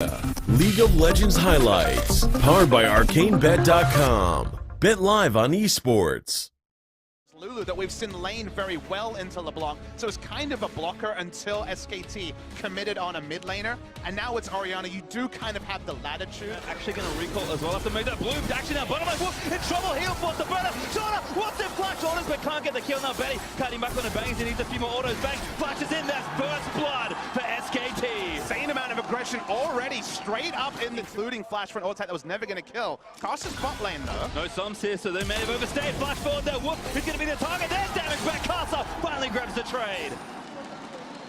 League of Legends highlights, powered by ArcaneBet.com. Bet live on esports. Lulu that we've seen lane very well into LeBlanc, so it's kind of a blocker until SKT committed on a mid laner, and now it's Orianna. You do kind of have the latitude. Actually going to recall as well after make that Bloom actually now bottom line, in trouble, heal for the burner. Shona wants it, flash orders but can't get the kill now. Betty cutting back on the bangs, he needs a few more autos. Bang flashes in, that's first blood for SKT. Insane amount of aggression already straight up in the including flash for an ult that was never going to kill. Caster's bot lane though. No Psalms here, so they may have overstayed. Flash forward there, whoop, he's going to be the target. There's damage back, Karsa finally grabs the trade.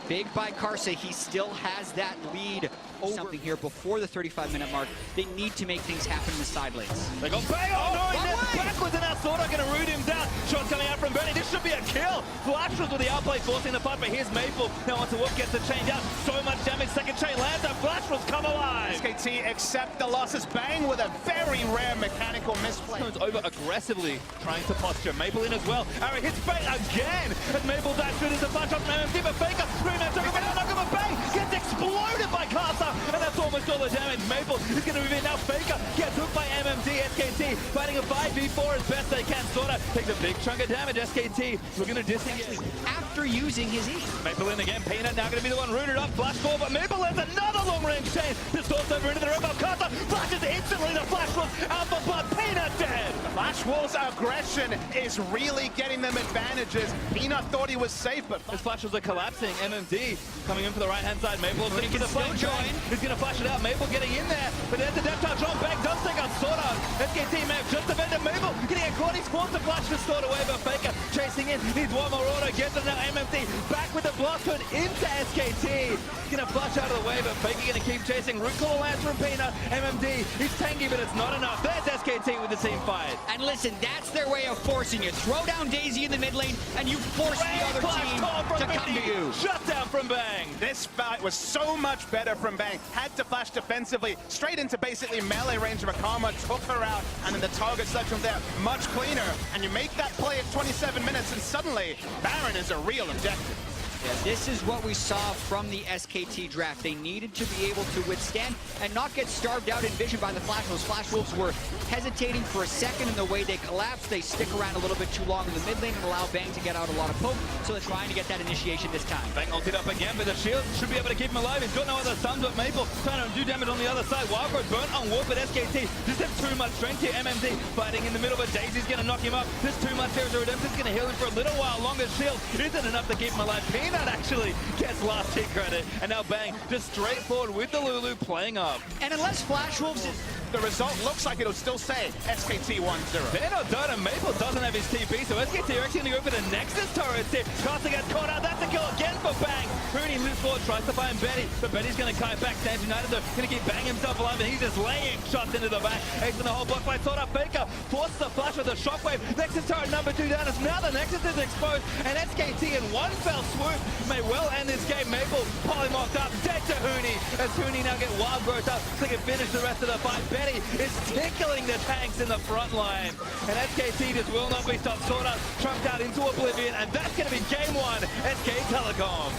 Big by Karsa, he still has that lead over something here before the 35-minute mark. They need to make things happen in the side lanes. They got bang, oh no, he's backwards and that's Sorta gonna root him down. Shot coming out from Bernie, this should be a kill. Flash was with the outplay forcing the fight, but here's Maple. Now onto Wolf gets the chain down. So much damage, second chain lands, and Flash was come alive. SKT accept the losses, Bang with a very rare mechanical misplay. Turns over aggressively, trying to posture. Maple in as well. Arrow hits Bang again, and Maple dives through the flash off from MMD, but Faker, Rune took him out, knock him a Bang, gets exploded by Karsa, and that's almost all the damage. Maple is going to move in now. Faker gets hooked by MMD. SKT fighting a 5v4 as best they can. Sorta takes a big chunk of damage. SKT looking to disengage after using his E. Maple in again. Peanut now going to be the one rooted up. Flash call, but Maple lands another long range chain. Distorts over into the rip up. Karsa flashes instantly. The flash was out for blood. Peanut dead. Flash Wolf's aggression is really getting them advantages. Peanut thought he was safe, but his flash was collapsing. MMD coming in for the right hand side. Maple looking for the flank join. He's going to flash it out. Maple getting in there, but there's the death touch on. Bang does take out Sorta. SKT may have just defended Maple. Getting a caught. He's forced to flash the Sorta away, but Faker chasing in. Needs one more auto. Gets it now. MMD back with the blast code into SKT. Going to flash out of the way, but Faker going to keep chasing. Root call lands from Peanut. MMD, he's tanky, but it's not enough. There's SKT with the team fight. And listen, that's their way of forcing you. Throw down Daisy in the mid lane, and you force the other team to come to you. Shut down from Bang. This fight was so much better from Bang. Had to flash defensively, straight into basically melee range of Akama, took her out, and then the target selection there, much cleaner. And you make that play at 27 minutes, and suddenly, Baron is a real objective. Yeah, this is what we saw from the SKT draft. They needed to be able to withstand and not get starved out in vision by the Flash Wolves. Flash Wolves were hesitating for a second in the way they collapsed. They stick around a little bit too long in the mid lane and allow Bang to get out a lot of poke, so they're trying to get that initiation this time. Bang ulted up again, but the shield should be able to keep him alive. He's got no other stuns, but Maple trying to do damage on the other side. Wildcard burnt on Warp, but SKT just have too much strength here. MMD fighting in the middle, but Daisy's going to knock him up. There's too much here. Redemption's going to heal him for a little while longer. Shield isn't enough to keep him alive. Peanut actually gets last hit credit, and now Bang just straightforward with the Lulu playing up. And unless Flash Wolves is... The result looks like it'll still say SKT 1-0. They're not done, and Maple doesn't have his TP, so SKT are actually going to go for the Nexus turret here. Carter gets caught out, that's a kill again for Bang. Rooney lives forward, tries to find Betty, but Betty's going to kite back. Stands United though, going to keep Bang himself alive, and he's just laying shots into the back. Ace in the whole block by Sorta. Faker forces the flash with a shockwave. Nexus turret number 2 down, as now the Nexus is exposed, and SKT in one fell swoop may well end this game. Maple polymocked up, dead to Hooney, as Hooney now get wild growth up so they can finish the rest of the fight. Betty is tickling the tanks in the front line, and SKT just will not be stopped. Sorta trumped out into oblivion, and that's going to be game 1, SK Telecom.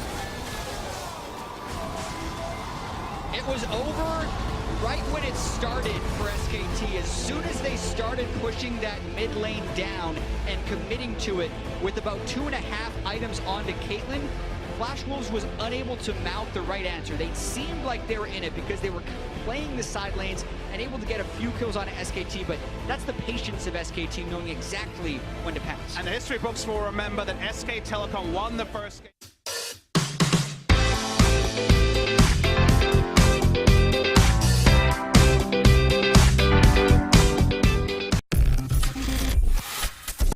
It was over right when it started for SKT. As soon as they started pushing that mid lane down and committing to it with about 2.5 items onto Caitlyn, Flash Wolves was unable to mount the right answer. They seemed like they were in it because they were playing the side lanes and able to get a few kills on SKT, but that's the patience of SKT, knowing exactly when to pounce. And the history books will remember that SK Telecom won the first game.